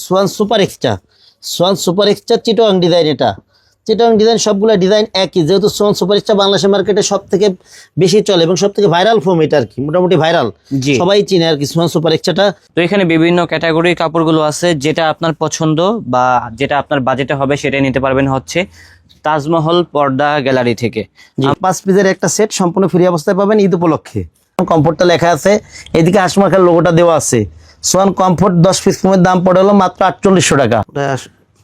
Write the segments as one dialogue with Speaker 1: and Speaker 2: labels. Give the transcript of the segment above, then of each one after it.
Speaker 1: Schwann super extra. Schwann super extra Chittagong design. এটা Chittagong design, সবগুলো design একই, যেহেতু সোয়ান সুপার এক্সট্রা বাংলাদেশের মার্কেটে সব থেকে বেশি চলে এবং সব থেকে ভাইরাল ফোম এটা আর কি, মোটামুটি ভাইরাল, সবাই চিনে আর কি সোয়ান সুপার এক্সট্রাটা।
Speaker 2: তো এখানে বিভিন্ন ক্যাটাগরির কাপড়গুলো আছে, যেটা আপনার পছন্দ বা যেটা আপনার বাজেটে হবে সেটাই নিতে পারবেন হচ্ছে তাজমহল পর্দা গ্যালারি থেকে।
Speaker 1: 5 পিসের একটা সেট সম্পূর্ণ ফ্রি অবস্থায় পাবেন ঈদ উপলক্ষে। কমফোর্টটা লেখা আছে, এদিকে হাসমাখার লোগোটা দেওয়া আছে। সোয়ান কমফোর্ট 10 পিস ফোমের দাম পড়ে হলো মাত্র 4800 টাকা।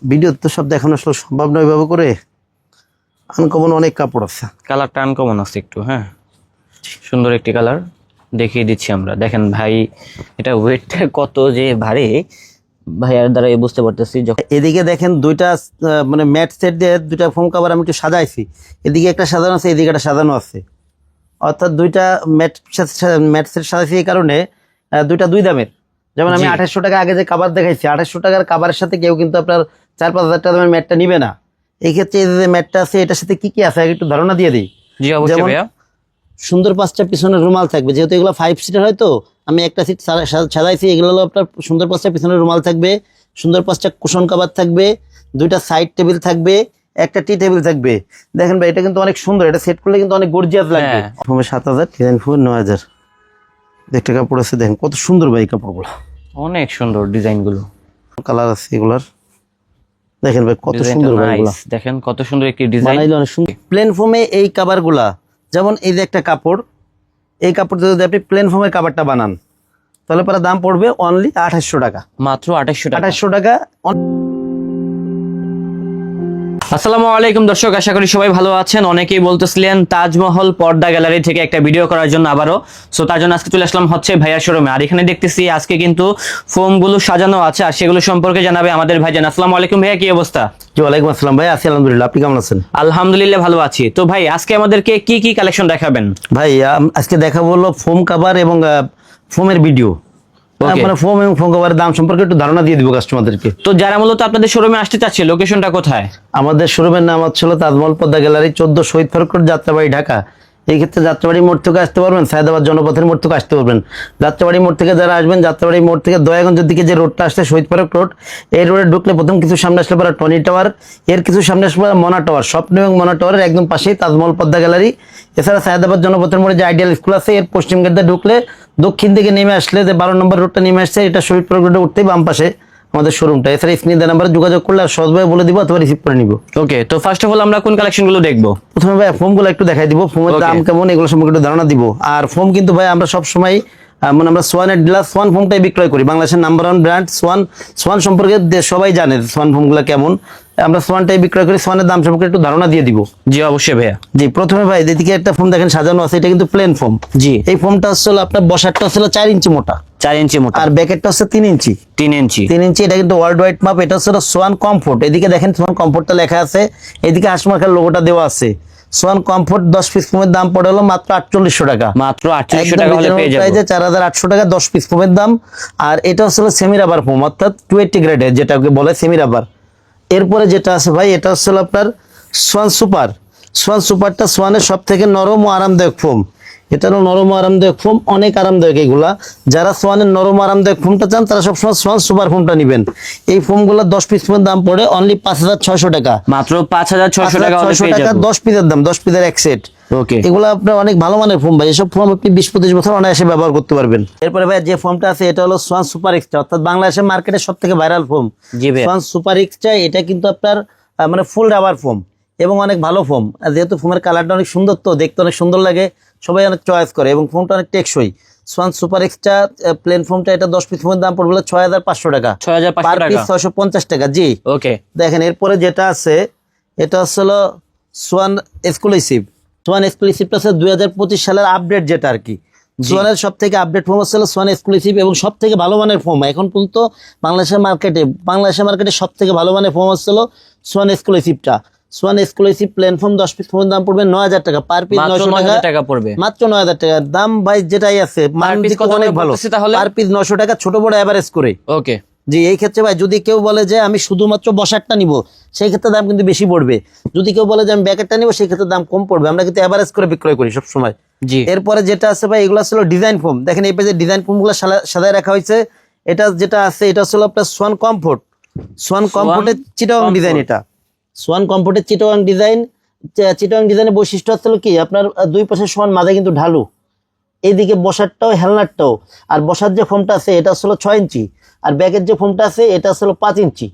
Speaker 1: ভিডিও তো সব দেখানো আসলে সম্ভব নয় এভাবে করে, আনকমন অনেক কাপড় আছে।
Speaker 2: কালারটা আনকমন আছে একটু, হ্যাঁ সুন্দর একটি কালার দেখিয়ে দিচ্ছি আমরা। দেখেন ভাই, এটা ওয়েটটা কত যে ভারী ভাইয়ার দ্বারা বুঝতে পারতেছি।
Speaker 1: এদিকে দেখেন দুইটা মানে ম্যাট সেট দিয়ে দুইটা ফোম কাভার আমি একটু সাজাইছি, এদিকে একটা সাজানো আছে, এদিকে একটা সাজানো আছে, অর্থাৎ দুইটা ম্যাট সেট সাজাইছি এই কারণে দুইটা দুই দামের। যেমন আমি 2800 টাকা আগে যে কাভার দেখাইছি, 2800 টাকার কাভারের সাথে কেউ কিন্তু আপনার 4-5 হাজার টাকা দামের ম্যাটটা নিবে না। এই ক্ষেত্রে এই যে ম্যাটটা আছে এটার সাথে কি কি আছে একটু ধারণা দিয়ে দিই।
Speaker 2: যেমন
Speaker 1: সুন্দর 5টা পিছনের রুমাল থাকবে, যেহেতু এগুলো 5 সিটার হয়, তো আমি একটা সিট সাজাইছি। এগুলো হলো আপনার সুন্দর 5টা পিছনের রুমাল থাকবে, সুন্দর 5টা কুশন কাভার থাকবে, দুইটা সাইড টেবিল থাকবে, একটা টি টেবিল থাকবে। দেখেন ভাই, এটা কিন্তু অনেক সুন্দর, এটা সেট করলে কিন্তু অনেক গর্জিয়াস লাগবে। 7000, ডিজাইন 9000 একটা কাপড় আছে। দেখেন কত সুন্দর ভাই কাপড়গুলো,
Speaker 2: অনেক সুন্দর ডিজাইন গুলো,
Speaker 1: কালার আছে এগুলার। দেখেন ভাই কত সুন্দর,
Speaker 2: দেখেন কত সুন্দর একটি ডিজাইন,
Speaker 1: অনেক সুন্দর। প্লেন ফোমে এই কাভারগুলা, যেমন এই যে একটা কাপড়, এই কাপড়টা যদি আপনি প্লেন ফোমের কাভারটা বানান তাহলে পরে দাম পড়বে অনলি 2800 টাকা,
Speaker 2: মাত্র 2800
Speaker 1: টাকা।
Speaker 2: আসসালামু আলাইকুম দর্শক, আশা করি সবাই ভালো আছেন। অনেকেই বলতেছিলেন তাজমহল পর্দা গ্যালারি থেকে একটা ভিডিও করার জন্য আবারও, সো তার জন্য আজকে চলে আসলাম হচ্ছে ভাইয়ার শোরুমে। আর এখানে দেখতেছি আজকে কিন্তু ফোমগুলো সাজানো আছে, আর সেগুলো সম্পর্কে জানাবে আমাদের ভাইজান। আসসালামু আলাইকুম ভাইয়া, কি অবস্থা?
Speaker 1: জি ওয়ালাইকুম আসসালাম ভাই, আছি আলহামদুলিল্লাহ, আপনি কেমন আছেন?
Speaker 2: আলহামদুলিল্লাহ ভালো আছি। তো ভাই আজকে আমাদেরকে কি কি কালেকশন দেখাবেন?
Speaker 1: ভাই আজকে দেখাবো হলো ফোম কাভার এবং ফোমের ভিডিও, মানে ফোম এবং ফোম কাভারের দাম সম্পর্কে একটু ধারণা দিয়ে দিব কাস্টমারদেরকে।
Speaker 2: তো যারা মূলত আপনাদের শোরুমে আসতে চাচ্ছে, লোকেশনটা কোথায়?
Speaker 1: আমাদের শোরুমের নাম হচ্ছে তাজমহল পর্দা গ্যালারি, 14 শহীদ ফারুক রোড, যাত্রাবাড়ি, ঢাকা। এই ক্ষেত্রে যাত্রাবাড়ি মোড় থেকে আসতে পারবেন, সায়দাবাদ জনপথের মোড় থেকে আসতে পারবেন। যাত্রাবাড়ি মোড় থেকে যারা আসবেন, যাত্রাবাড়ি মোড় থেকে দয়াগঞ্জের দিকে যে রোডটা আসছে শহীদ ফারুক রোড, এই রোডে ঢুকলে প্রথম কিছু সামনে আসলে পরে টনি টাওয়ার, এর কিছু সামনে আসলে পরে মনা টাওয়ার, স্বপ্ন এবং মনা টাওয়ারের একদম পাশেই তাজমহল পর্দা গ্যালারি। এছাড়া সায়দাবাদ জনপথের মোড়ে যে আইডিয়াল স্কুল আছে, এর পশ্চিম গেট দিয়ে ঢুকলে দক্ষিণ দিকে নেমে আসলে যে 12 নম্বর রোডটা নেমে আসছে, এটা শহীদ ফারুক রোডে উঠতেই বাম পাশে আমাদের শোরুমটা। এছাড়া স্ক্রিনে দেওয়া নাম্বারে যোগাযোগ করলে আর সহজভাবে বলে দিব অথবা রিসিভ করে নিব।
Speaker 2: ওকে, তো ফার্স্ট অফ অল আমরা কোন কালেকশনগুলো দেখবো?
Speaker 1: প্রথমে ভাই ফোমগুলো একটু দেখাই দিব, ফোমের দাম কেমন এগুলো সম্পর্কে একটু ধারণা দিব। আর ফোম কিন্তু ভাই আমরা সব সময় মানে আমরা সোয়ানের ডিলার, সোয়ান ফোমটাই বিক্রয় করি, বাংলাদেশের নাম্বার 1 ব্র্যান্ড সোয়ান। সোয়ান সম্পর্কে সবাই জানে সোয়ান ফোমগুলো কেমন, আমরা সোয়ানটাই বিক্রয় করি। সোয়ানের দাম সম্পর্কে একটু ধারণা দিয়ে দিব।
Speaker 2: জি অবশ্যই ভাইয়া।
Speaker 1: জি প্রথমে ভাই এদিকে একটা ফোম দেখেন সাজানো আছে, এটা কিন্তু প্লেন ফোম।
Speaker 2: জি
Speaker 1: এই ফোমটা হচ্ছে আপনার বসারটা হচ্ছে 4 ইঞ্চি মোটা,
Speaker 2: 4 ইঞ্চি মোটা,
Speaker 1: আর ব্যাকেটটা হচ্ছে 3 ইঞ্চি।
Speaker 2: 3 ইঞ্চি।
Speaker 1: এটা কিন্তু ওয়ার্ল্ড ওয়াইড মাপ। এটা হচ্ছে সোয়ান কমফোর্ট, এদিকে দেখেন সোয়ান কমফোর্টটা লেখা আছে, এদিকে হাসমাখার লোগোটা দেওয়া আছে। সোয়ান কমফোর্ট 10 পিস ফোমের দাম পড়ে হলো মাত্র 4800 টাকা,
Speaker 2: মাত্র 4800 টাকা হলে পেয়ে যাবেন।
Speaker 1: 4800 টাকা 10 পিস ফোমের দাম। আর এটা হচ্ছে সেমি রাবার ফোম, অর্থাৎ 280 গ্রেডের, যেটাকে বলে সেমি রাবার। এরপরে যেটা আছে ভাই, এটা হচ্ছে আপনার সোয়ান সুপার। সোয়ান সুপারটা সোয়ানের সব থেকে নরম ও আরামদায়ক ফোম। এটা হলো নরম ও আরামদায়ক ফোম, অনেক আরামদায়ক এগুলা। যারা সোয়ানের নরম আরামদায়ক ফোমটা চান তারা সবসময় সোয়ান সুপার ফোমটা নেবেন। এই ফোমগুলো 10 পিস ফোমের দাম পড়ে অনলি 5600 টাকা,
Speaker 2: মাত্র 5600 টাকা হলে পেয়ে যাবেন।
Speaker 1: 10 পিসের দাম, 10 পিসের এক সেট।
Speaker 2: ওকে,
Speaker 1: এগুলো আপনার অনেক ভালো মানের ফোম ভাই, এসব ফোম আপনি 20-25 বছর অনায়াসে ব্যবহার করতে পারবেন। এরপরে ভাই যে ফোমটা আছে এটা হলো সোয়ান সুপার এক্সট্রা, অর্থাৎ বাংলাদেশের মার্কেটে সব থেকে viral foam Schwann super extra. এটা কিন্তু আপনার মানে ফুল রাবার ফোম এবং অনেক ভালো ফোম। যেহেতু ফোমের কালারটা অনেক সুন্দর, তো দেখতে অনেক সুন্দর লাগে, সবাই অনেক চয়েস করে, এবং ফোমটা অনেক টেকসই। সোয়ান সুপার এক্সট্রা প্লেন ফোমটা, এটা 10 পিস ফোমের দাম পড়বে 6500 টাকা,
Speaker 2: 6500 টাকা,
Speaker 1: 650 টাকা। জি
Speaker 2: ওকে।
Speaker 1: দেখেন এরপরে যেটা আছে এটা হচ্ছে সোয়ান এক্সক্লুসিভ। সোয়ান এক্সক্লুসিভটা হচ্ছে 2025 সালের আপডেট, যেটা আর কি সোয়ানের সব থেকে আপডেট ফোম হচ্ছে সোয়ান এক্সক্লুসিভ, এবং সব থেকে ভালো মানের ফোম এখন পর্যন্ত বাংলাদেশের মার্কেটে সব থেকে ভালো মানের ফোম হচ্ছে সোয়ান এক্সক্লুসিভটা। Swan exclusive plain foam 10 piece ফোমের দাম পড়বে 9000 টাকা, পার পিস 900 টাকা
Speaker 2: পড়বে,
Speaker 1: মাত্র 9000 টাকা দাম ভাই। যেটাই আছে অনেক ভালো, পার পিস 900 টাকা, ছোট বড় এভারেজ করে।
Speaker 2: ওকে
Speaker 1: জি এই ক্ষেত্রে ভাই যদি কেউ বলে যে আমি শুধুমাত্র বসারটা নিব, সেই ক্ষেত্রে দাম কিন্তু বেশি পড়বে। যদি কেউ বলে যে আমি ব্যাকেটটা নিব, সেই ক্ষেত্রে দাম কম পড়বে। আমরা কিন্তু এভারেজ করে বিক্রয় করি সব সময়।
Speaker 2: জি
Speaker 1: এরপরে যেটা আছে ভাই, এগুলো ছিল ডিজাইন ফোম। দেখেন এই পেজে ডিজাইন ফোম গুলো সাজায় রাখা হয়েছে। এটা যেটা আছে এটা হচ্ছে আপনার সোয়ান কমফোর্ট, সোয়ান কমফোর্টের চিটাগাং
Speaker 2: comfort।
Speaker 1: ডিজাইন এটা সোয়ান কমফোর্টের চিটাগাং ডিজাইন। চিটাগাং ডিজাইনের বৈশিষ্ট্য হচ্ছে হলো কি আপনার দুই পাশে সমান, মাঝে কিন্তু ঢালু, এইদিকে বসারটাও হেলনারটাও। আর বসার যে ফোমটা আছে এটা হচ্ছে 6 ইঞ্চি, আর ব্যাগের যে ফোমটা আছে এটা হচ্ছে 5 ইঞ্চি।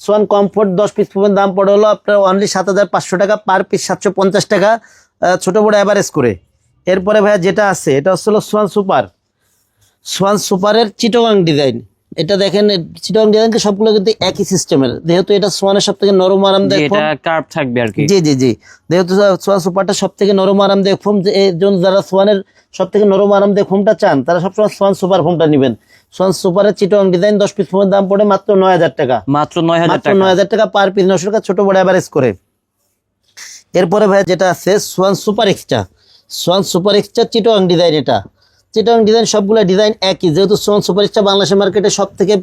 Speaker 1: সোয়ান কমফোর্ট 10 পিস ফোমের দাম পড়ে হলো আপনার অনলি 7,500 টাকা, পার পিস 750 টাকা, ছোট বড় অ্যাভারেজ করে। এরপরে ভাইয়া যেটা আছে এটা হচ্ছে সোয়ান সুপার। সোয়ান সুপারের চিটাগাং ডিজাইন, এটা দেখেন চিটাগাং ডিজাইন সবগুলো কিন্তু একই সিস্টেমের, যেহেতু এটা সোয়ানের সব থেকে নরম আরামদায়ক
Speaker 2: এটা
Speaker 1: ফোম।
Speaker 2: কার্ভ থাকবে আর কি।
Speaker 1: জি জি জি, যেহেতু সোয়ান সুপারটা সব থেকে নরম আরামদায়ক ফোম, এর জন্য যারা সোয়ানের সব থেকে নরম আরামদায়ক ফোমটা চান তারা সবসময় সোয়ান সুপার ফোমটা নেবেন। সোয়ান সুপারের চিটাগাং ডিজাইন 10 পিস ফোমের দাম পড়ে মাত্র 9,000 টাকা,
Speaker 2: মাত্র 9,000
Speaker 1: মাত্র
Speaker 2: টাকা।
Speaker 1: 9,000 টাকা, পার পিস 900 টাকা, ছোট বড় অ্যাভারেজ করে। এরপরে ভাই যেটা আছে Schwann super extra. Schwann super extra Chittagong design, এটা চিটাগাং ডিজাইন সবগুলো ডিজাইন একই, যেহেতু সোয়ান সুপার এক্সট্রা বাংলাদেশের মার্কেটে সব থেকে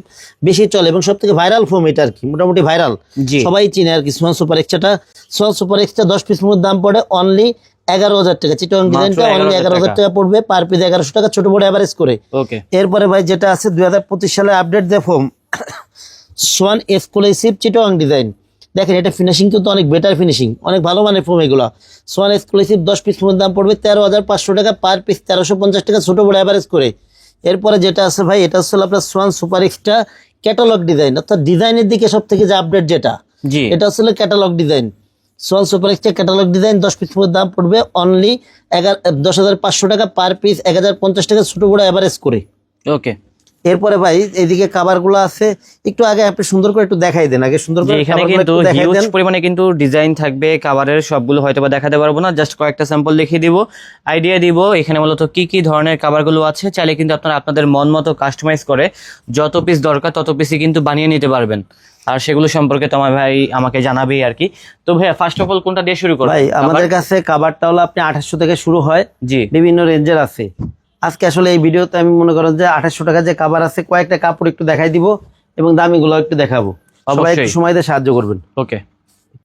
Speaker 1: বেশি চলে এবং সব থেকে ভাইরাল ফোম এটা আর কি, মোটামুটি ভাইরাল,
Speaker 2: জি।
Speaker 1: সবাই চিনে আর কি সোয়ান সুপার এক্সট্রাটা। সোয়ান সুপার এক্সট্রা 10 পিস ফোমের দাম পড়ে অনলি 11,000 টাকা। চিটাগাং ডিজাইনটা অনলি 11,000 টাকা পড়বে, পার পিস 1100 টাকা, ছোট বড় অ্যাভারেজ করে।
Speaker 2: ওকে।
Speaker 1: এরপরে ভাই যেটা আছে 2025 সালে আপডেট যে foam Schwann exclusive Chittagong design, দেখেন এটা ফিনিশিং কিন্তু অনেক বেটার ফিনিশিং, অনেক ভালো মানের ফোম এগুলো। সোয়ান এক্সক্লুসিভ 10 পিস ফোমের দাম পড়বে 13,500 টাকা, পার পিস 1350 টাকা, ছোট বড় অ্যাভারেজ করে। এরপরে যেটা আছে ভাই এটা হচ্ছে আপনার Schwann super extra catalogue design, অর্থাৎ ডিজাইনের দিকে সব থেকে যে আপডেট যেটা,
Speaker 2: জি।
Speaker 1: এটা হচ্ছে catalogue design. Swan super extra catalogue design 10 piece ফোমের দাম পড়বে অনলি 10,500 টাকা, পার পিস 1,050 টাকা, ছোট বড় অ্যাভারেজ করে।
Speaker 2: ওকে।
Speaker 1: এরপরে ভাই এইদিকে কাভারগুলো আছে, একটু আগে আপনি সুন্দর করে একটু দেখাই দেন, আগে সুন্দর করে
Speaker 2: এখানে
Speaker 1: coverগুলো
Speaker 2: কিন্তু
Speaker 1: একটু দেখাই
Speaker 2: হিউজ
Speaker 1: দেন।
Speaker 2: পরিমাণে কিন্তু ডিজাইন থাকবে কাভারের, সবগুলো হয়তো বা দেখাতে পারবো না, জাস্ট কয়েকটা স্যাম্পল দেখিয়ে দিব, আইডিয়া দিব এখানে মূলত কি কি ধরনের কাভারগুলো আছে। চাইলে কিন্তু আপনারা আপনাদের মন মতো কাস্টমাইজ করে যত পিস দরকার তত পিসই কিন্তু বানিয়ে নিতে পারবেন। আর সেগুলো সম্পর্কে তোমার ভাই আমাকে জানাবেই আর কি। তো ভাইয়া ফার্স্ট অফ অল কোনটা দিয়ে শুরু করব?
Speaker 1: ভাই আমাদের কাছে কাভারটা হলো আপনি 2800 থেকে শুরু হয়,
Speaker 2: জি।
Speaker 1: বিভিন্ন রেঞ্জের আছে। আজকে আসলে এই ভিডিওতে আমি মনে করেন যে 2800 টাকা যে কাভার আছে কয়েকটা কাপড় একটু দেখাই দিব এবং দামিগুলো একটু দেখাবো, সবাই একটু
Speaker 2: অবশ্যই।
Speaker 1: সময় দিয়ে সাহায্য করবেন।
Speaker 2: ওকে।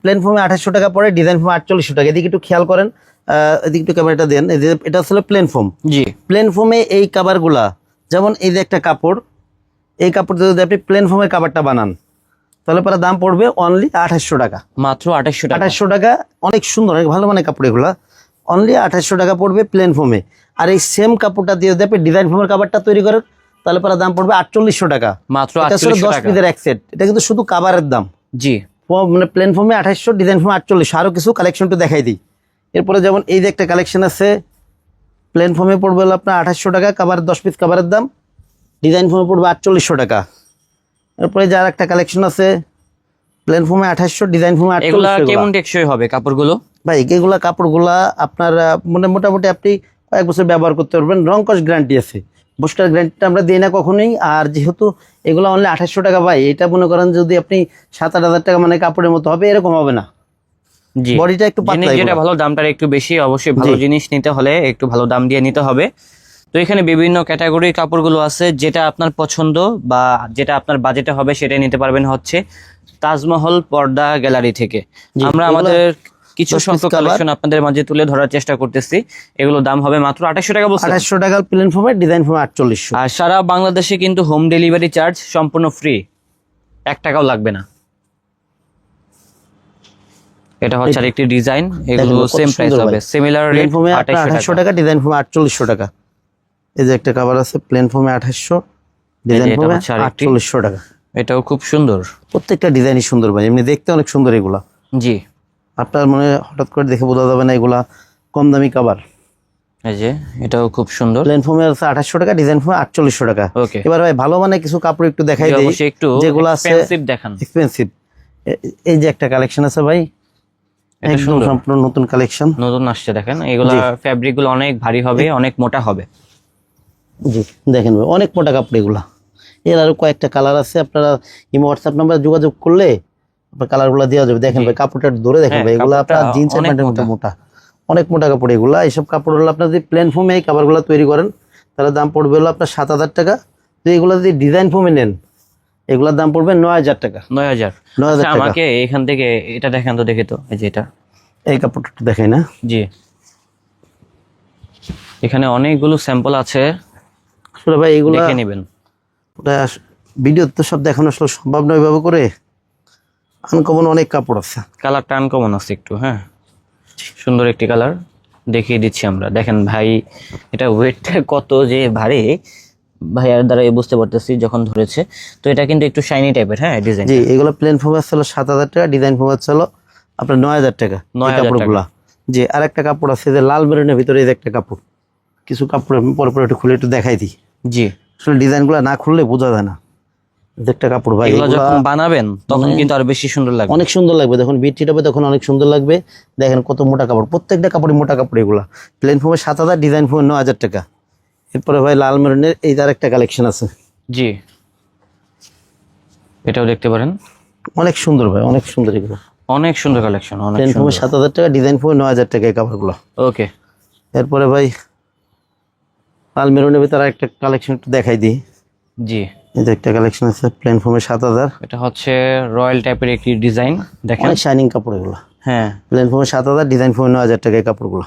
Speaker 1: প্লেন ফর্মে 2800 টাকা পড়ে, ডিজাইন ফর্মে 4800 টাকা। এদিকে একটু খেয়াল করেন, এদিকে একটু ক্যামেরাটা দেন। এই যে এটা আসলে প্লেন ফর্ম।
Speaker 2: জি।
Speaker 1: প্লেন ফর্মে এই কাভারগুলা, যেমন এই যে একটা কাপড়, এই কাপড় দিয়ে যদি আপনি প্লেন ফর্মের কাভারটা বানান তাহলে পরে দাম পড়বে অনলি 2800 টাকা।
Speaker 2: মাত্র 2800 টাকা।
Speaker 1: 2800 টাকা, অনেক সুন্দর, অনেক ভালো মানের কাপড় এগুলা, অনলি 2800 টাকা পড়বে প্লেন ফর্মে। আর এই সেম কাপড়টা দিয়ে যদি আপনি ডিজাইন ফর্মের কাভারটা তৈরি করেন তাহলে পরে দাম পড়বে 4800 টাকা।
Speaker 2: মাত্র
Speaker 1: এটা আসলে
Speaker 2: 4800
Speaker 1: 10
Speaker 2: টাকা।
Speaker 1: পিসের এক সেট, এটা কিন্তু শুধু কাভারের দাম।
Speaker 2: জি।
Speaker 1: মানে প্লেন ফর্মে 2800, ডিজাইন ফর্মে 4800। আরো কিছু কালেকশন একটু দেখাই দিই। এরপরে যেমন এই যে একটা কালেকশন আছে, প্লেন ফর্মে পড়বে হলো আপনার 2800 টাকা, কাভার 10 পিস কাভারের দাম, ডিজাইন ফর্মে পড়বে 4800 টাকা। এরপরে যার একটা কালেকশন আছে প্লেন ফর্মে 2800, ডিজাইন ফর্মে
Speaker 2: এগুলা
Speaker 1: 4800।
Speaker 2: কেমন টেকসই হবে কাপড়গুলো?
Speaker 1: ভাই এগুলা কাপড়গুলা আপনার মানে মোটামুটি আপনি কয়েক বছর ব্যবহার করতে পারবেন, রং কস গ্যারান্টি আছে, বস্টার গ্যারান্টিটা আমরা দিই না কখনোই। আর যেহেতু এগুলো অনলি 2800 টাকা, ভাই এটা মনে করেন যদি আপনি 7-8 টাকা মানে কাপড়ের মতো হবে, এরকম হবে না।
Speaker 2: জি।
Speaker 1: বডিটা একটু
Speaker 2: জিনিস
Speaker 1: পাতলা
Speaker 2: যেটা
Speaker 1: এগুলা।
Speaker 2: ভালো দামটা একটু বেশি, অবশ্যই ভালো
Speaker 1: জি।
Speaker 2: জিনিস নিতে হলে একটু ভালো দাম দিয়ে নিতে হবে। তো এখানে বিভিন্ন ক্যাটাগরির কাপড়গুলো আছে, যেটা আপনার পছন্দ বা যেটা আপনার বাজেটে হবে সেটাই নিতে পারবেন হচ্ছে তাজমহল পর্দা গ্যালারি থেকে।
Speaker 1: জি,
Speaker 2: আমরা
Speaker 1: এগুলা
Speaker 2: আমাদের কিছু
Speaker 1: 10 piece
Speaker 2: সংখ্যক
Speaker 1: cover।
Speaker 2: কালেকশন আপনাদের মাঝে তুলে ধরার চেষ্টা করতেছি। এগুলো দাম হবে মাত্র 2800 টাকা বলছেন।
Speaker 1: 2800 টাকা প্লেন ফর্মে, ডিজাইন ফর্মে 4800।
Speaker 2: আর সারা বাংলাদেশে কিন্তু হোম ডেলিভারি চার্জ সম্পূর্ণ ফ্রি, 1 টাকাও লাগবে না। এটা হচ্ছে আরেকটি ডিজাইন, এগুলো
Speaker 1: দেখেন, কত
Speaker 2: সেম প্রাইস
Speaker 1: সুন্দর
Speaker 2: হবে,
Speaker 1: ভাই।
Speaker 2: সিমিলার
Speaker 1: প্লেন
Speaker 2: রেট
Speaker 1: ফর্মে 2800
Speaker 2: 2800 টাকা।
Speaker 1: টাকা, ডিজাইন ফর্মে 4800 টাকা। এই যে একটা কাভার আছে প্লেন ফর্মে 2800, ডিজাইন
Speaker 2: এটা
Speaker 1: ফর্মে
Speaker 2: হচ্ছে আরেকটি।
Speaker 1: 4800 টাকা।
Speaker 2: এটাও খুব সুন্দর।
Speaker 1: প্রত্যেকটা ডিজাইনই সুন্দর ভাই, এমনি দেখতে অনেক সুন্দর এগুলা।
Speaker 2: জি।
Speaker 1: আপনার মনে হঠাৎ করে দেখে বোঝা যাবে না এগুলা কম দামি কাভার।
Speaker 2: এই যে এটাও খুব সুন্দর।
Speaker 1: প্লেন ফর্মে আছে 2800 টাকা, ডিজাইন ফর্মে 4800 টাকা।
Speaker 2: ওকে।
Speaker 1: এবার ভাই ভালো মানে কিছু কাপড় একটু দেখাই দেই,
Speaker 2: অবশ্যই একটু
Speaker 1: যেগুলো আছে
Speaker 2: এক্সপেন্সিভ দেখান।
Speaker 1: এক্সপেন্সিভ। এই যে একটা কালেকশন আছে ভাই,
Speaker 2: এটা
Speaker 1: একদম
Speaker 2: সুন্দর।
Speaker 1: সম্পূর্ণ নতুন কালেকশন।
Speaker 2: নতুন আসছে, দেখেন এগুলা
Speaker 1: জি।
Speaker 2: ফ্যাব্রিক গুলো অনেক ভারী হবে, অনেক মোটা হবে।
Speaker 1: জি দেখেন ভাই, অনেক মোটা কাপড় এগুলা। এর আরো কয়েকটা কালার আছে, আপনারা এই হোয়াটসঅ্যাপ নাম্বারে যোগাযোগ করলে আপনার কালারগুলো দেওয়া যাবে। দেখেন
Speaker 2: জি।
Speaker 1: ভাই কাপড়টা একটু ধরে দেখেন
Speaker 2: হ্যাঁ,
Speaker 1: ভাই, এগুলা
Speaker 2: কাপড়টা
Speaker 1: আপনার জিন্স
Speaker 2: অনেক
Speaker 1: প্যান্টের মতো
Speaker 2: মোটা।
Speaker 1: মোটা, অনেক মোটা কাপড় এগুলা। এইসব কাপড় হলো আপনার যদি প্লেন ফর্মে এই কাপড়গুলো তৈরি করেন তাহলে দাম পড়বে হলো আপনার 7000 টাকা। তো এগুলো যদি ডিজাইন ফর্মে নেন এগুলোর দাম পড়বে 9000 টাকা।
Speaker 2: 9000।
Speaker 1: 9000
Speaker 2: আচ্ছা,
Speaker 1: টাকা।
Speaker 2: আমাকে এখান থেকে এটা দেখেন তো, দেখে তো, এই যে এটা।
Speaker 1: এই কাপড়টা একটু দেখাই না।
Speaker 2: জি। এখানে অনেকগুলো স্যাম্পল আছে,
Speaker 1: আসলে ভাই এগুলা
Speaker 2: দেখে নেবেন।
Speaker 1: ওটা ভিডিও তো সব দেখানো আসলে সম্ভব নয় এভাবে করে। আনকমন অনেক কাপড় আছে।
Speaker 2: কালারটা আনকমন আছে একটু, হ্যাঁ সুন্দর একটি কালার দেখিয়ে দিচ্ছি আমরা। দেখেন ভাই এটা ওয়েটটা কত যে ভারী ভাইয়ার দ্বারা বুঝতে পারতেছি যখন ধরেছে। তো এটা কিন্তু একটু শাইনি টাইপের, হ্যাঁ ডিজাইন।
Speaker 1: জি, এগুলো প্লেন ফোম ছিল 7,000 টাকা, ডিজাইন ফোম ছিল আপনার 9,000 টাকা।
Speaker 2: 9,000
Speaker 1: কাপড়গুলা যে আরেকটা কাপড় আছে যে লাল মেরুনের ভিতরে, এই যে একটা কাপড়, কিছু কাপড় আমি পরে পরে একটু খুলে একটু দেখাই দিই।
Speaker 2: জি,
Speaker 1: আসলে ডিজাইনগুলো না খুললে বোঝা যায় না। একটা কাপড় ভাই,
Speaker 2: এগুলো
Speaker 1: এগুলা
Speaker 2: যখন বানাবেন তখন কিন্তু আরো বেশি সুন্দর লাগবে।
Speaker 1: অনেক সুন্দর লাগবে, যখন বিটটি হবে তখন অনেক সুন্দর লাগবে। দেখেন কত মোটা কাপড়, প্রত্যেকটা কাপড়ই মোটা কাপড়। এগুলা প্লেন ফোমে 7,000, ডিজাইন ফোমে 9,000 টাকা। এরপরে ভাই লাল মেরুনের এই তার একটা কালেকশন আছে।
Speaker 2: জি, এটাও দেখতে পারেন,
Speaker 1: অনেক সুন্দর ভাই, অনেক সুন্দর। এগুলো
Speaker 2: অনেক সুন্দর কালেকশন, অনেক
Speaker 1: প্লেন ফোমে
Speaker 2: সুন্দর।
Speaker 1: 7,000 টাকা, ডিজাইন ফোমে 9,000 টাকা এই কাপড়গুলো।
Speaker 2: ওকে,
Speaker 1: এরপরে ভাই লাল মেরুনের ভিতরে একটা কালেকশন একটু দেখাই দিই।
Speaker 2: জি,
Speaker 1: এই যে একটা কালেকশন আছে প্লেন ফোমে 7,000,
Speaker 2: এটা হচ্ছে রয়্যাল টাইপের একটি ডিজাইন। দেখেন
Speaker 1: অনেক শাইনিং কাপড় এগুলো।
Speaker 2: হ্যাঁ,
Speaker 1: প্লেন ফোমে 7,000, ডিজাইন ফোমে 9,000 টাকা এই কাপড়গুলো।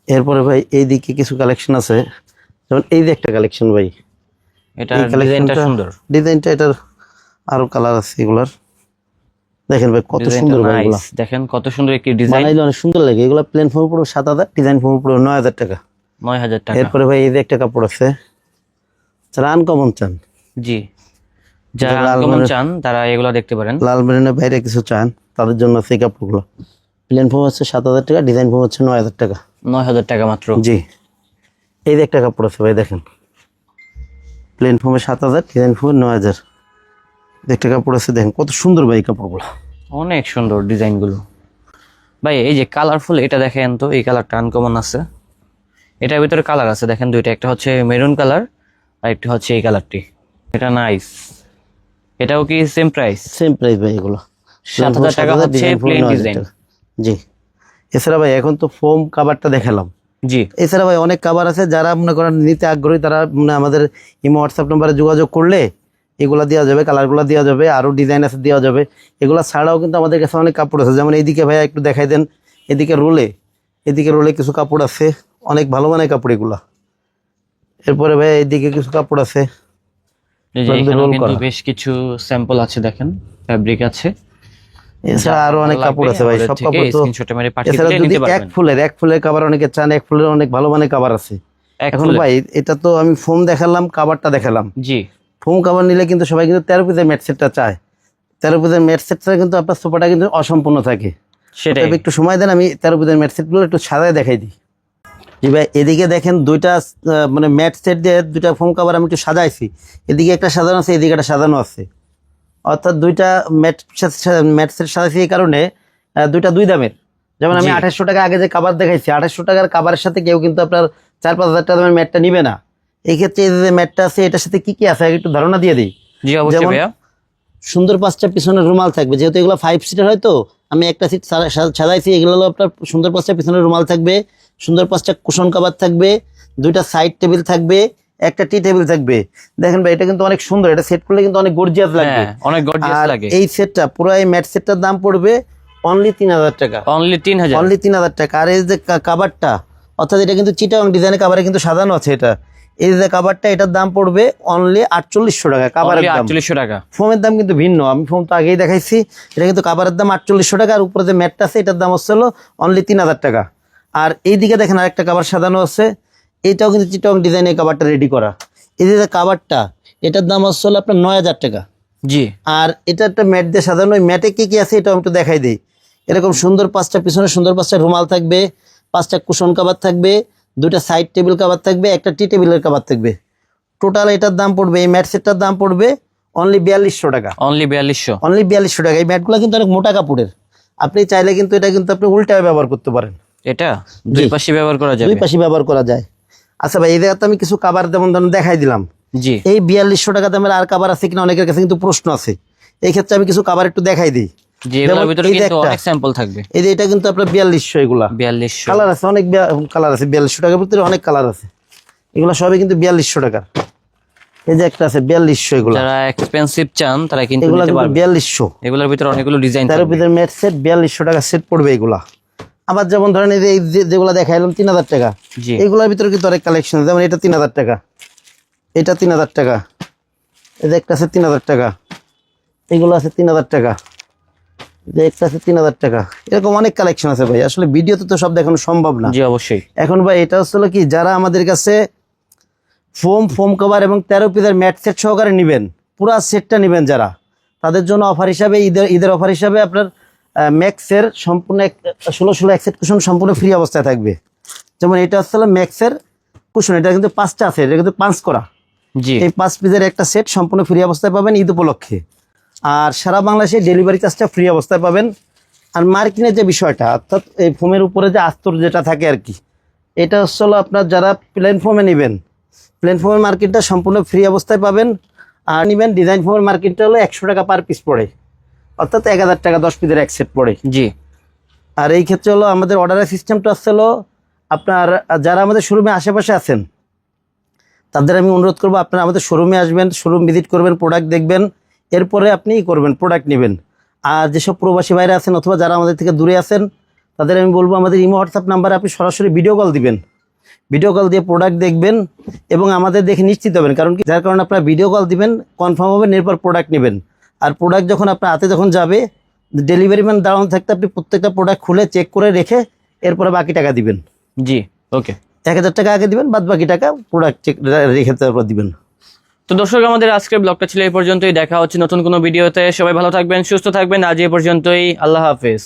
Speaker 1: এরপরে ভাই এই দিকে কিছু কালেকশন আছে, যেমন এই যে একটা কালেকশন ভাই,
Speaker 2: এটা
Speaker 1: এই
Speaker 2: ডিজাইনটা
Speaker 1: কালেকশনটা
Speaker 2: সুন্দর,
Speaker 1: ডিজাইনটা এটার আরো কালার আছে এগুলার। দেখেন ভাই কত
Speaker 2: ডিজাইনটা
Speaker 1: সুন্দর ভাই এগুলা,
Speaker 2: নাইস। দেখেন কত সুন্দর একটি ডিজাইন,
Speaker 1: বানাইলে অনেক সুন্দর লাগে। এগুলা প্লেন ফোমে পুরো 7,000, ডিজাইন ফোমে পুরো 9,000 টাকা।
Speaker 2: 9,000 টাকা।
Speaker 1: এরপরে ভাই এই যে একটা কাপড় আছে, যারা আনকমন চান,
Speaker 2: জি, যারা
Speaker 1: লাল
Speaker 2: আনকমন
Speaker 1: মেরুন-
Speaker 2: চান তারা এগুলো দেখতে পারেন।
Speaker 1: লাল মেরুনের বাইরে কিছু চান তাদের জন্য আছে এই কাপড়গুলো। প্লেন ফোম হচ্ছে 7,000 টাকা, ডিজাইন ফোম হচ্ছে 9,000 টাকা।
Speaker 2: 9,000 টাকা মাত্র।
Speaker 1: জি, এই যে একটা কাপড় আছে ভাই, দেখেন প্লেন ফোমে 7,000, ডিজাইন ফোমে 9,000। একটা কাপড় আছে, দেখেন কত সুন্দর ভাই এই কাপড়গুলো।
Speaker 2: অনেক সুন্দর ডিজাইনগুলো ভাই। এই যে কালারফুল, এটা দেখেন তো, এই কালারটা আনকমন আছে। এটার ভিতরে কালার আছে দেখেন দুইটা, একটা হচ্ছে মেরুন কালার আর একটা হচ্ছে এই কালারটি। এটা নাইস। এটাও কি সেম প্রাইস?
Speaker 1: সেম প্রাইস ভাই এগুলো।
Speaker 2: 7,000 টাকা হচ্ছে
Speaker 1: ডিজাইন ফোম
Speaker 2: প্লেন
Speaker 1: 9,000
Speaker 2: ডিজাইন।
Speaker 1: টাকা। জি, এছাড়া ভাই এখন তো ফোম কাভারটা দেখালাম।
Speaker 2: জি,
Speaker 1: এছাড়া ভাই অনেক কাভার আছে, যারা মনে করেন নিতে আগ্রহী তারা মানে আমাদের ইমো হোয়াটসঅ্যাপ নাম্বারে যোগাযোগ করলে এগুলা দেওয়া যাবে, কালারগুলো দেওয়া যাবে, আরও ডিজাইন আছে দেওয়া যাবে। এগুলা ছাড়াও কিন্তু আমাদের কাছে অনেক কাপড় আছে, যেমন এইদিকে ভাইয়া একটু দেখাই দেন, এদিকে রোলে কিছু কাপড় আছে, অনেক ভালো মানের কাপড় এগুলা। এরপরে ভাই এইদিকে কিছু কাপড় আছে,
Speaker 2: এই যে
Speaker 1: রোল
Speaker 2: এখানেও কিন্তু
Speaker 1: করা।
Speaker 2: বেশ কিছু স্যাম্পল আছে দেখেন, ফ্যাব্রিক আছে।
Speaker 1: এছাড়া আরো অনেক কাপড় আছে ভাই, সব কাপড় তো।
Speaker 2: স্ক্রিনশট মেরে পাঠিয়ে
Speaker 1: এছাড়া
Speaker 2: দিলে
Speaker 1: যদি
Speaker 2: নিতে
Speaker 1: এক
Speaker 2: পারবেন।
Speaker 1: ফুলের কাভার অনেকে চান, এক ফুলের অনেক ভালো মানের কাভার আছে।
Speaker 2: এক
Speaker 1: এখন
Speaker 2: ফুলের।
Speaker 1: ভাই এটা তো আমি ফোম দেখালাম, কাভারটা দেখালাম।
Speaker 2: জি,
Speaker 1: ফোম কাভার নিলে কিন্তু সবাই কিন্তু 13 পিসের ম্যাট সেটটা চায়। 13 পিসের ম্যাট সেট ছাড়া কিন্তু আপনার সোফাটা কিন্তু অসম্পূর্ণ থাকে।
Speaker 2: সেটাই।
Speaker 1: তবে একটু সময় দেন, আমি 13 পিসের ম্যাট সেটগুলো একটু সাজায় দেখাই দিই। জি ভাই, এদিকে দেখেন দুইটা মানে ম্যাট সেট দিয়ে দুইটা ফোম কাভার আমি একটু সাজাইছি। এদিকে একটা সাজানো আছে, এদিকে একটা সাজানো আছে। অর্থাৎ দুইটা ম্যাট সেট সাজাইছি এই কারণে দুইটা দুই দামের। যেমন আমি
Speaker 2: জি।
Speaker 1: 2800 টাকা আগে যে কাভার দেখাইছি, 2800 টাকার কাভারের সাথে কেউ কিন্তু আপনার 4-5 হাজার টাকা দামের ম্যাটটা নিবে না। এই ক্ষেত্রে এই যে ম্যাটটা আছে এটার সাথে কি কি আছে আগে একটু ধারণা দিয়ে দিই।
Speaker 2: জি অবশ্যই
Speaker 1: যেমন
Speaker 2: ভাইয়া।
Speaker 1: সুন্দর 5টা পিছনের রুমাল থাকবে, যেহেতু এগুলো 5 সিটার হয়, তো আমি একটা সিট সাজাইছি। এগুলো হলো আপনার সুন্দর 5টা পিছনের রুমাল থাকবে, সুন্দর 5টা কুশন কাভার থাকবে, দুইটা সাইড টেবিল থাকবে, একটা টি টেবিল থাকবে। দেখেন ভাই এটা কিন্তু অনেক সুন্দর, এটা সেট করলে কিন্তু অনেক গর্জিয়াস লাগবে।
Speaker 2: হ্যাঁ, অনেক গর্জিয়াস
Speaker 1: আর
Speaker 2: লাগে।
Speaker 1: এই সেটটা পুরো এই ম্যাট সেটটার দাম পড়বে অনলি 3,000 টাকা।
Speaker 2: অনলি 3,000।
Speaker 1: অনলি 3,000 টাকা। আর এই যে কাভারটা, অর্থাৎ এটা কিন্তু চিটাগং ডিজাইনের কাভারে কিন্তু সাজানো আছে। এটা এই যে কাভারটা, এটার দাম পড়বে অনলি 4,800 টাকা। কাভারের দাম,
Speaker 2: 4800 টাকা।
Speaker 1: ফোমের দাম কিন্তু ভিন্ন। আমি ফোম তো আগেই দেখাইছি, এটা কিন্তু কাভারের দাম 4,800 টাকা। আর উপরে যে ম্যাটটা আছে এটার দাম হচ্ছে হলো অনলি 3,000 টাকা। আর এইদিকে দেখেন আরেকটা কাভার সাজানো আছে, এইটাও কিন্তু চিটাগং ডিজাইনের কাভারটা রেডি করা। এই যে কাভারটা, এটার দাম হচ্ছে হলো আপনার 9,000 টাকা।
Speaker 2: জি,
Speaker 1: আর এটা একটা ম্যাট দিয়ে সাজানো। ওই ম্যাটে কি কি আছে এটাও আমি একটু দেখাই দিই। এরকম সুন্দর 5টা পিছনে সুন্দর 5টা রুমাল থাকবে, 5টা কুশন কাভার থাকবে, দুইটা সাইড টেবিল কাভার থাকবে, একটা টি টেবিলের কাভার থাকবে। টোটাল এটার দাম পড়বে, এই ম্যাট সেটটার দাম পড়বে অনলি 4,200 টাকা।
Speaker 2: অনলি 4200।
Speaker 1: অনলি 4,200 টাকা। এই ম্যাটগুলো কিন্তু অনেক মোটা কাপড়ের। আপনি চাইলে কিন্তু এটা কিন্তু আপনি উল্টায় ব্যবহার করতে পারেন,
Speaker 2: এটা দুই পাশে ব্যবহার করা যাবে।
Speaker 1: দুই পাশে ব্যবহার করা যায়। আচ্ছা ভাই, এই জায়গাতে আমি কিছু কাভার যেমন ধরুন দেখাই দিলাম।
Speaker 2: জি,
Speaker 1: এই 4,200 টাকা দামের আর কাভার আছে কিনা অনেকের কাছে কিন্তু প্রশ্ন আছে। এই ক্ষেত্রে আমি কিছু কাভার একটু দেখাই দিই।
Speaker 2: জি, এগুলোর
Speaker 1: যেমন
Speaker 2: ভিতরে
Speaker 1: এই যে
Speaker 2: কিন্তু
Speaker 1: একটা,
Speaker 2: অনেক স্যাম্পল থাকবে।
Speaker 1: এই যে এটা কিন্তু আপনার 4,200, এগুলা
Speaker 2: 4200।
Speaker 1: কালার আছে, অনেক কালার আছে। 4,200 টাকার ভিতরে অনেক কালার আছে। এগুলো সবই কিন্তু 4,200 টাকার। এই যে একটা আছে 4,200, এগুলো
Speaker 2: যারা এক্সপেন্সিভ চান তারা কিন্তু
Speaker 1: এগুলো
Speaker 2: নিতে
Speaker 1: কিন্তু
Speaker 2: পারবে।
Speaker 1: 4,200।
Speaker 2: এগুলোর ভিতরে অনেকগুলো ডিজাইন
Speaker 1: 13
Speaker 2: থাকবে।
Speaker 1: পিসের ম্যাট সেট 4,200 টাকা সেট পড়বে এগুলা। আবার যেমন ধরেন এই যে যেগুলো দেখাইলাম 3,000 টাকা,
Speaker 2: জি,
Speaker 1: এগুলোর ভিতরে কিন্তু অনেক কালেকশন আছে। যেমন এটা 3,000 টাকা, এটা 3,000 টাকা, এই যে একটা আছে 3000 টাকা, এগুলো আছে 3000 টাকা, এই যে একটা আছে 3000 টাকা। এরকম অনেক কালেকশন আছে ভাই, আসলে ভিডিওতে তো সব দেখানো সম্ভব না।
Speaker 2: জি অবশ্যই।
Speaker 1: এখন ভাই এটা হচ্ছিল কি, যারা আমাদের কাছে ফোম কভার এবং 13 পিসের ম্যাট সেট সহকারে নেবেন, পুরা সেটটা নেবেন যারা, তাদের জন্য অফার হিসাবে ঈদের অফার হিসাবে আপনার ম্যাক্সের সম্পূর্ণ 16 এক সেট কুশন সম্পূর্ণ ফ্রি অবস্থায় থাকবে। যেমন এটা হচ্ছে ম্যাক্সের কুশন, এটা কিন্তু 5টা আছে, এটা কিন্তু 5 করা।
Speaker 2: জি
Speaker 1: এই 5 পিসের একটা সেট সম্পূর্ণ ফ্রি অবস্থায় পাবেন ঈদ উপলক্ষে। আর সারা বাংলাদেশে ডেলিভারি চার্জটা ফ্রি অবস্থায় পাবেন। আর মার্কিনের যে বিষয়টা, অর্থাৎ এই ফোমের উপরে যে আস্তর যেটা থাকে আর কি, এটা হচ্ছে আপনার যারা প্লেন ফোমে নেবেন, প্লেন ফোমের মার্কেটটা সম্পূর্ণ ফ্রি অবস্থায় পাবেন। আর নেবেন ডিজাইন ফোমের মার্কেটটা হলো 100 টাকা পার পিস পড়ে, অর্থাৎ 1000 টাকা 10 পিসের এক সেট পড়ে।
Speaker 2: জি।
Speaker 1: আর এই ক্ষেত্রে হলো আমাদের অর্ডারের সিস্টেমটা হচ্ছে আপনার যারা আমাদের শোরুমে আশেপাশে আছেন তাদের আমি অনুরোধ করবো, আপনারা আমাদের শোরুমে আসবেন, শোরুম ভিজিট করবেন, প্রোডাক্ট দেখবেন, এরপরে আপনি করবেন প্রোডাক্ট নেবেন। আর যেসব প্রবাসী বাইরে আছেন অথবা যারা আমাদের থেকে দূরে আছেন, তাদের আমি বলবো আমাদের ইমো হোয়াটসঅ্যাপ নাম্বারে আপনি সরাসরি ভিডিও কল দিবেন, ভিডিও কল দিয়ে প্রোডাক্ট দেখবেন এবং আমাদের দেখে নিশ্চিত হবেন। কারণ কি, যার কারণে আপনারা ভিডিও কল দিবেন, কনফার্ম হবেন, এরপর প্রোডাক্ট নেবেন। আর প্রোডাক্ট যখন আপনার হাতে যখন যাবে, ডেলিভারি ম্যান দাঁড়ানো থাকতে আপনি প্রত্যেকটা প্রোডাক্ট খুলে চেক করে রেখে এরপরে বাকি টাকা দিবেন।
Speaker 2: জি ওকে।
Speaker 1: 1000 টাকা আগে দিবেন, বাদ বাকি টাকা প্রোডাক্ট চেক রেখে তারপর দিবেন।
Speaker 2: তো দর্শক, আমাদের আজকের ব্লগটা ছিল এই পর্যন্তই। দেখা হচ্ছে নতুন কোনো ভিডিওতে। সবাই ভালো থাকবেন, সুস্থ থাকবেন। আজ এই পর্যন্তই, আল্লাহ হাফেজ।